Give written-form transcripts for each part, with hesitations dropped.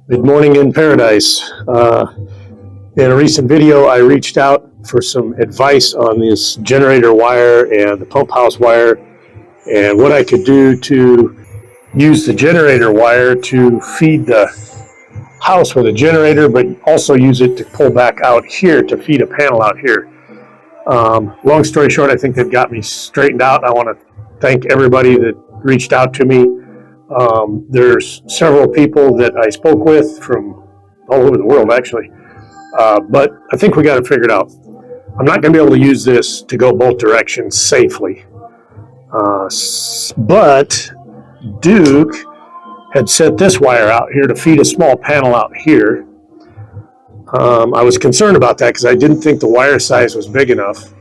Good morning in paradise. In a recent video, I reached out for some advice on this generator wire and the pump house wire and what I could do to use the generator wire to feed the house with a generator, but also use it to pull back out here to feed a panel out here. Long story short, I think they've got me straightened out. I want to thank everybody that reached out to me. There's several people that I spoke with from all over the world, actually. But I think we got it figured out. I'm not going to be able to use this to go both directions safely. But Duke had set this wire out here to feed a small panel out here. I was concerned about that because I didn't think the wire size was big enough.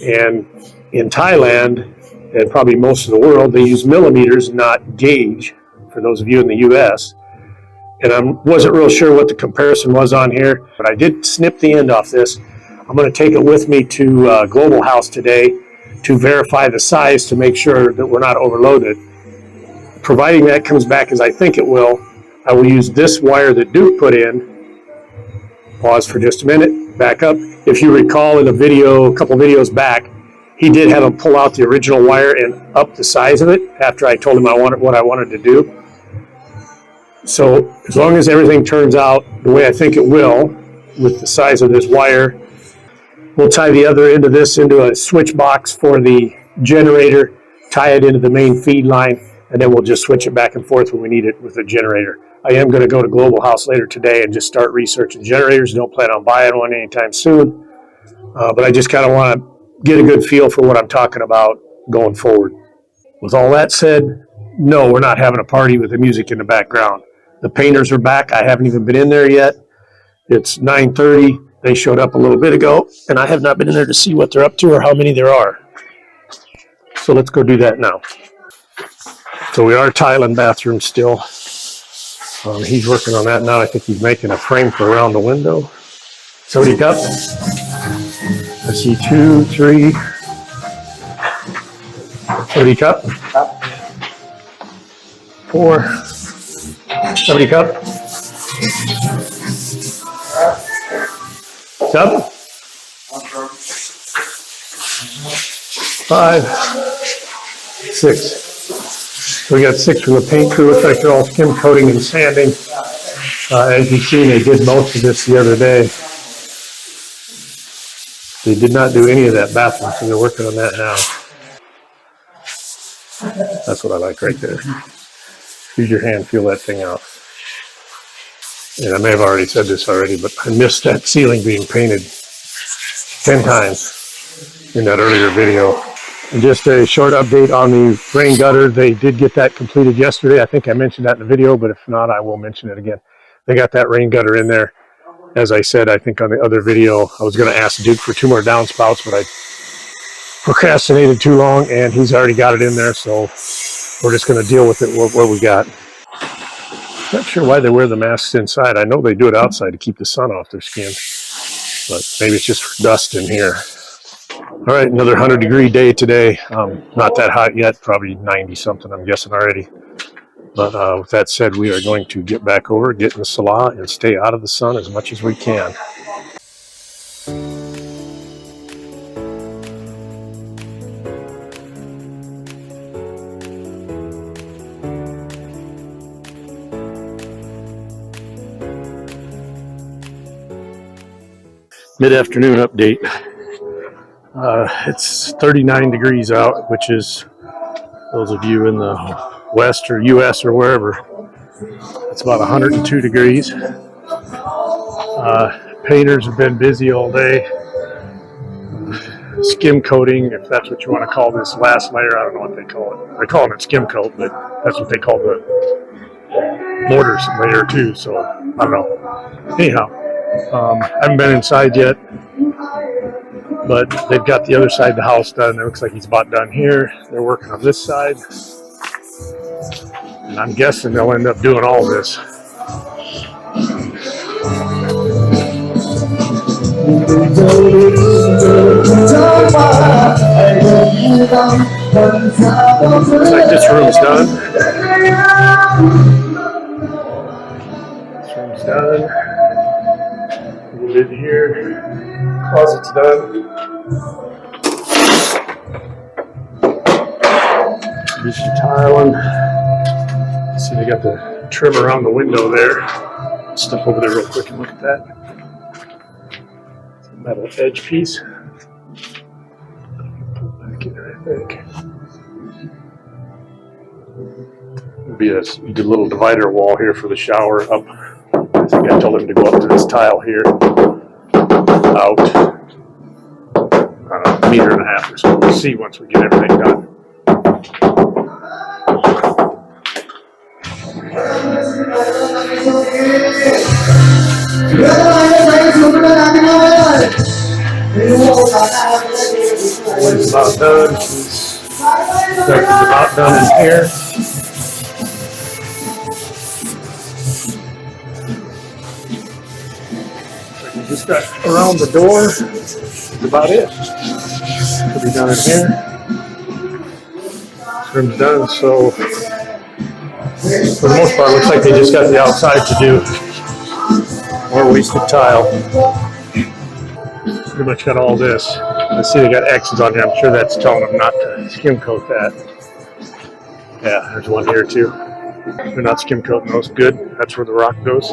And in Thailand, and probably most of the world, they use millimeters, not gauge, for those of you in the U.S. And I wasn't real sure what the comparison was on here, but I did snip the end off this. I'm going to take it with me to Global House today to verify the size to make sure that we're not overloaded. Providing that comes back as I think it will, I will use this wire that Duke put in. Pause for just a minute, back up. If you recall in a video, a couple videos back, he did have him pull out the original wire and up the size of it after I told him what I wanted to do. So as long as everything turns out the way I think it will with the size of this wire, we'll tie the other end of this into a switch box for the generator, tie it into the main feed line, and then we'll just switch it back and forth when we need it with the generator. I am going to go to Global House later today and just start researching generators. Don't plan on buying one anytime soon, but I just kind of want to get a good feel for what I'm talking about going forward. With all that said, no, we're not having a party with the music in the background. The painters are back. I haven't even been in there yet. It's 9:30. They showed up a little bit ago, and I have not been in there to see what they're up to or how many there are. So let's go do that now. So we are Thailand bathroom still. He's working on that now. I think he's making a frame for around the window. Somebody cup. I see 2, 3. Somebody cup. 4. Somebody cup. 7. 5. 6. So we got 6 from the paint crew. Looks like they're all skim coating and sanding. As you've seen, they did most of this the other day. They did not do any of that bathroom, so they're working on that now. That's what I like right there. Use your hand, feel that thing out. And I may have already said this already, but I missed that ceiling being painted 10 times in that earlier video. And just a short update on the rain gutter. They did get that completed yesterday. I think I mentioned that in the video, but if not, I will mention it again. They got that rain gutter in there. As I said, I think on the other video, I was going to ask Duke for 2 more downspouts, but I procrastinated too long, and he's already got it in there, so we're just going to deal with it, what we got. Not sure why they wear the masks inside. I know they do it outside to keep the sun off their skin, but maybe it's just for dust in here. All right, another 100-degree day today. Not that hot yet, probably 90-something, I'm guessing already. But with that said, we are going to get back over, get in the Salan, and stay out of the sun as much as we can. Mid-afternoon update. It's 39 degrees out, which is, those of you in the West or U.S. or wherever, it's about 102 degrees. Painters have been busy all day. Skim coating, if that's what you want to call this last layer, I don't know what they call it. They're calling it skim coat, but that's what they call the mortar layer too, so I don't know. Anyhow, I haven't been inside yet, but they've got the other side of the house done. It looks like he's about done here. They're working on this side. And I'm guessing they'll end up doing all this. Looks like this room's done. Room's done. Lid here. Closet's done. Just tiling. See, they got the trim around the window there. Step over there real quick and look at that. It's a metal edge piece. Pull back in there, I think. There'll be a little divider wall here for the shower up. I think I told him to go up to this tile here. Out, I don't know, a meter and a half or so. We'll see once we get everything done. It's about done. Deck is about done in here. We just got around the door. That's about it. Should be done in here. Trim's done, so for the most part, it looks like they just got the outside to do. More wasted tile. Pretty much got all this. I see they got X's on here. I'm sure that's telling them not to skim coat that. Yeah, there's one here too. They're not skim coating those. Good. That's where the rock goes.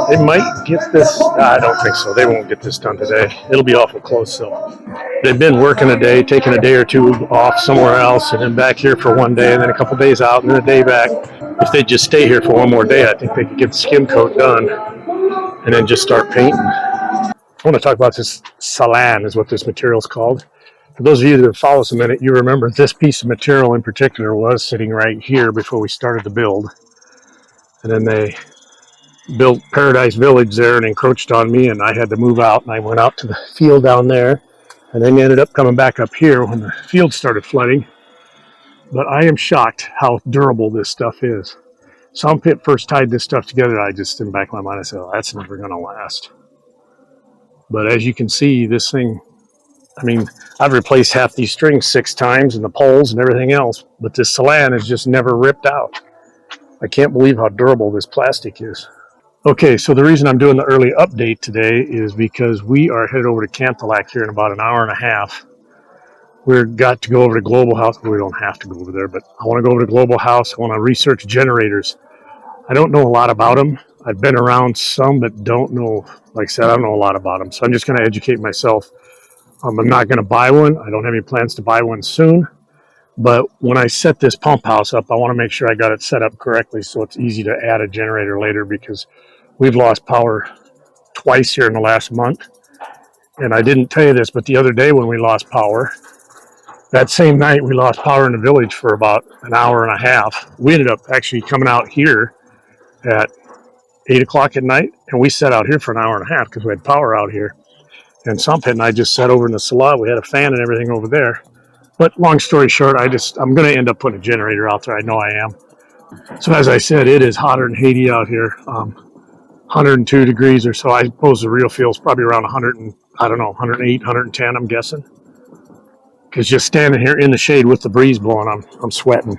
They might get this. I don't think so. They won't get this done today. It'll be awful close. So they've been working a day, taking a day or two off somewhere else, and then back here for one day, and then a couple days out, and then a day back. If they just stay here for one more day, I think they could get the skim coat done, and then just start painting. I want to talk about this Salan, is what this material is called. For those of you that have followed us a minute, you remember this piece of material in particular was sitting right here before we started the build. And then they built Paradise Village there and encroached on me, and I had to move out, and I went out to the field down there, and then ended up coming back up here when the field started flooding. But I am shocked how durable this stuff is. Some pit first tied this stuff together, I just in the back of my mind, I said, oh, that's never going to last. But as you can see, this thing, I mean, I've replaced half these strings 6 times and the poles and everything else, but this Salan is just never ripped out. I can't believe how durable this plastic is. Okay, so the reason I'm doing the early update today is because we are headed over to Canthalac here in about an hour and a half. We've got to go over to Global House. We don't have to go over there, but I want to go over to Global House. I want to research generators. I don't know a lot about them. I've been around some, but don't know, like I said, I don't know a lot about them. So I'm just going to educate myself. I'm not going to buy one. I don't have any plans to buy one soon. But when I set this pump house up, I want to make sure I got it set up correctly so it's easy to add a generator later, because we've lost power twice here in the last month. And I didn't tell you this, but the other day when we lost power, that same night we lost power in the village for about an hour and a half. We ended up actually coming out here at 8 o'clock at night, and we sat out here for an hour and a half because we had power out here. And Sampit and I just sat over in the salon. We had a fan and everything over there. But long story short, I'm going to end up putting a generator out there. I know I am. So as I said, it is hotter than Haiti out here. 102 degrees or so. I suppose the real feel is probably around 100 and, I don't know, 108, 110, I'm guessing. Because just standing here in the shade with the breeze blowing, I'm sweating.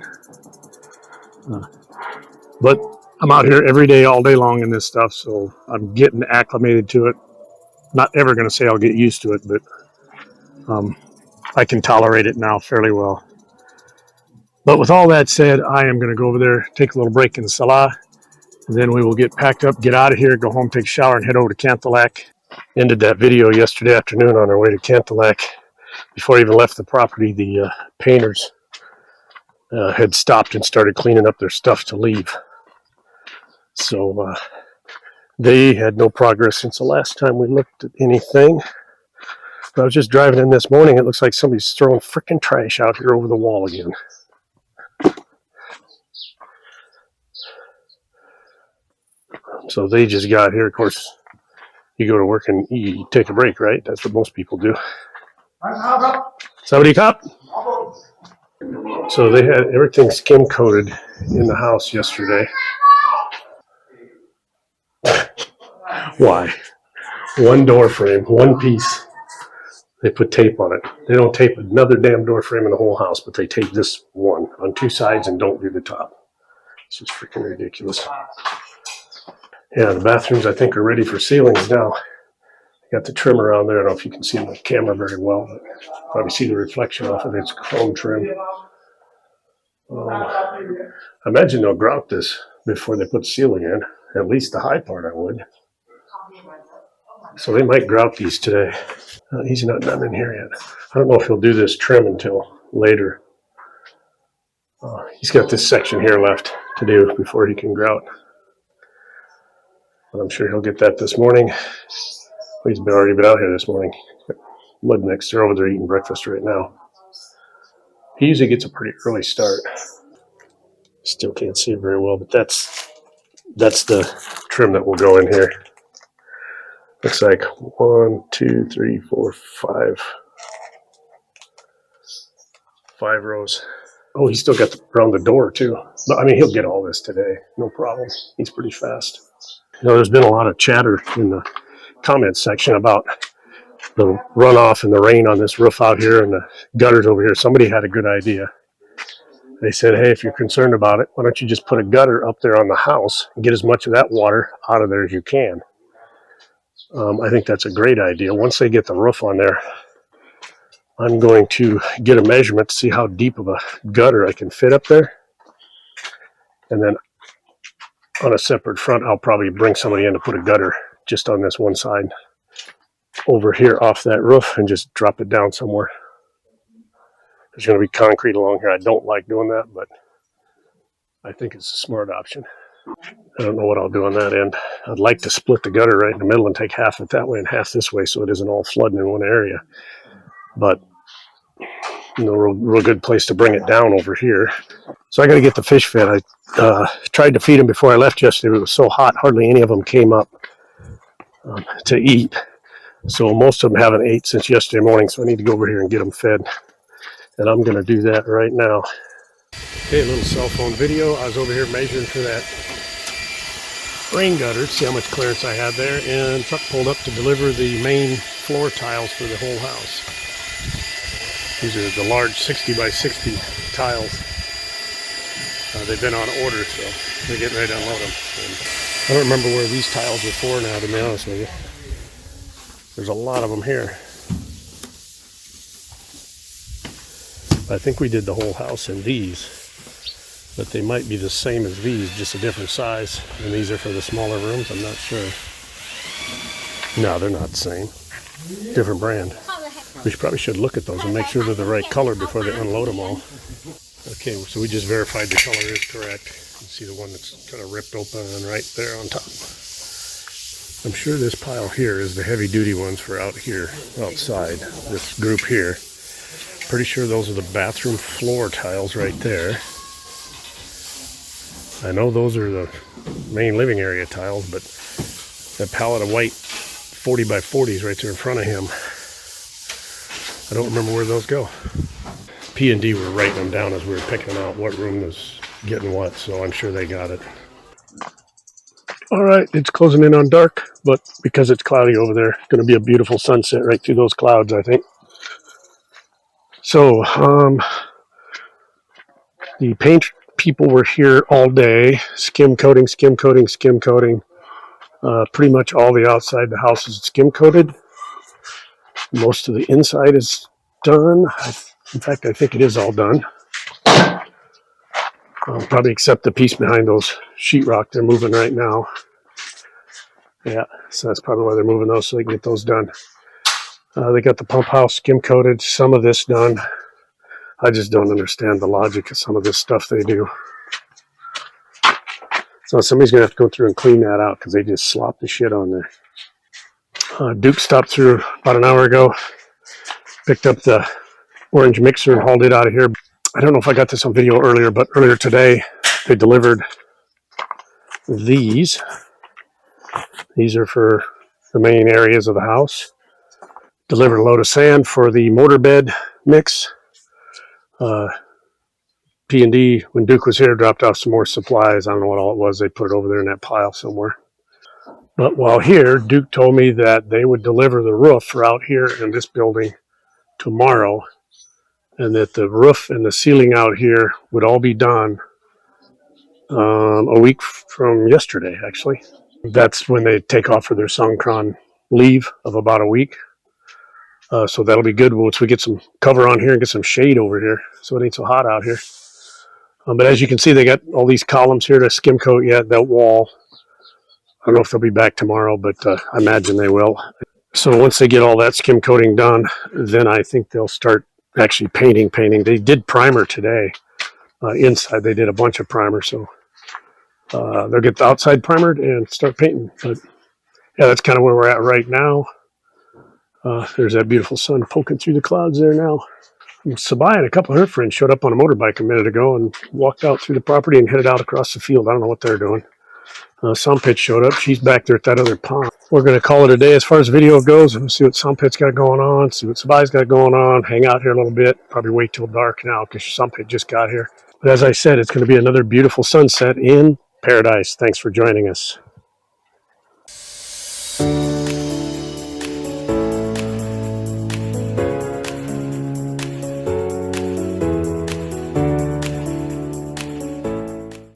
But I'm out here every day, all day long in this stuff, so I'm getting acclimated to it. Not ever going to say I'll get used to it, but I can tolerate it now fairly well. But with all that said, I am going to go over there, take a little break in Salan, and then we will get packed up, get out of here, go home, take a shower, and head over to Canthalac. Ended that video yesterday afternoon on our way to Canthalac. Before I even left the property, the painters had stopped and started cleaning up their stuff to leave. So they had no progress since the last time we looked at anything. But I was just driving in this morning. It looks like somebody's throwing frickin' trash out here over the wall again. So they just got here. Of course, you go to work and you take a break, right? That's what most people do. Somebody cop? So they had everything skim coated in the house yesterday. Why? One door frame, one piece. They put tape on it. They don't tape another damn door frame in the whole house, but they tape this one on 2 sides and don't do the top. It's just freaking ridiculous. Yeah, the bathrooms I think are ready for ceilings now. Got the trim around there. I don't know if you can see the camera very well, but probably see the reflection off of its chrome trim. I imagine they'll grout this before they put ceiling in. At least the high part I would. So they might grout these today. He's not done in here yet. I don't know if he'll do this trim until later. He's got this section here left to do before he can grout. But I'm sure he'll get that this morning. He's already been out here this morning. Mud mix. They're over there eating breakfast right now. He usually gets a pretty early start. Still can't see it very well, but that's the trim that will go in here. Looks like 1, 2, 3, 4, 5. 5 rows. Oh, he's still got around the door too. But I mean, he'll get all this today. No problem. He's pretty fast. You know, there's been a lot of chatter in the comments section about the runoff and the rain on this roof out here and the gutters over here. Somebody had a good idea. They said, hey, if you're concerned about it, why don't you just put a gutter up there on the house and get as much of that water out of there as you can. I think that's a great idea. Once they get the roof on there, I'm going to get a measurement to see how deep of a gutter I can fit up there. And then on a separate front, I'll probably bring somebody in to put a gutter just on this one side over here off that roof and just drop it down somewhere. There's going to be concrete along here. I don't like doing that, but I think it's a smart option. I don't know what I'll do on that end. I'd like to split the gutter right in the middle and take half it that way and half this way so it isn't all flooding in one area. But real good place to bring it down over here. So I got to get the fish fed. I tried to feed them before I left yesterday. It was so hot, hardly any of them came up to eat. So most of them haven't ate since yesterday morning, so I need to go over here and get them fed. And I'm going to do that right now. Okay, a little cell phone video. I was over here measuring for that rain gutter, see how much clearance I had there, and truck pulled up to deliver the main floor tiles for the whole house. These are the large 60 by 60 tiles. They've been on order, so they're getting ready to unload them. And I don't remember where these tiles are for now, to be honest with you. There's a lot of them here. I think we did the whole house in these, but they might be the same as these, just a different size. And these are for the smaller rooms, I'm not sure. No, they're not the same. Different brand. We probably should look at those and make sure they're the right color before they unload them all. Okay, so we just verified the color is correct. You see the one that's kind of ripped open and right there on top. I'm sure this pile here is the heavy duty ones for out here, outside, this group here. Pretty sure those are the bathroom floor tiles right there. I know those are the main living area tiles, but that pallet of white 40 by 40s right there in front of him, I don't remember where those go. P&D were writing them down as we were picking out what room was getting what, so I'm sure they got it. All right, it's closing in on dark, but because it's cloudy over there, it's going to be a beautiful sunset right through those clouds, I think. So, the paint people were here all day, skim coating. Pretty much all the outside the house is skim coated. Most of the inside is done. In fact, I think it is all done. Probably except the piece behind those sheetrock they're moving right now. Yeah, so that's probably why they're moving those, so they can get those done. They got the pump house skim coated, some of this done. I just don't understand the logic of some of this stuff they do. So somebody's going to have to go through and clean that out because they just slopped the shit on there. Duke stopped through about an hour ago, picked up the orange mixer and hauled it out of here. I don't know if I got this on video earlier, but earlier today they delivered these. These are for the main areas of the house. Delivered a load of sand for the mortar bed mix. P&D, when Duke was here, dropped off some more supplies. I don't know what all it was. They put it over there in that pile somewhere. But while here, Duke told me that they would deliver the roof for out here in this building tomorrow, and that the roof and the ceiling out here would all be done a week from yesterday, actually. That's when they take off for their Songkran leave of about a week. So that'll be good once we get some cover on here and get some shade over here so it ain't so hot out here. But as you can see, they got all these columns here to SkimCoat yet, that wall. I don't know if they'll be back tomorrow, but I imagine they will. So once they get all that SkimCoating done, then I think they'll start actually painting. They did primer today. Inside they did a bunch of primer, so they'll get the outside primered and start painting. But yeah, that's kind of where we're at right now. There's that beautiful sun poking through the clouds there now. Sabai and a couple of her friends showed up on a motorbike a minute ago and walked out through the property and headed out across the field. I don't know what they're doing. Sompit showed up. She's back there at that other pond. We're going to call it a day as far as video goes. We'll see what Sompit's got going on, see what Sabai's got going on, hang out here a little bit, probably wait till dark now because Sompit just got here. But as I said, it's going to be another beautiful sunset in Paradise. Thanks for joining us.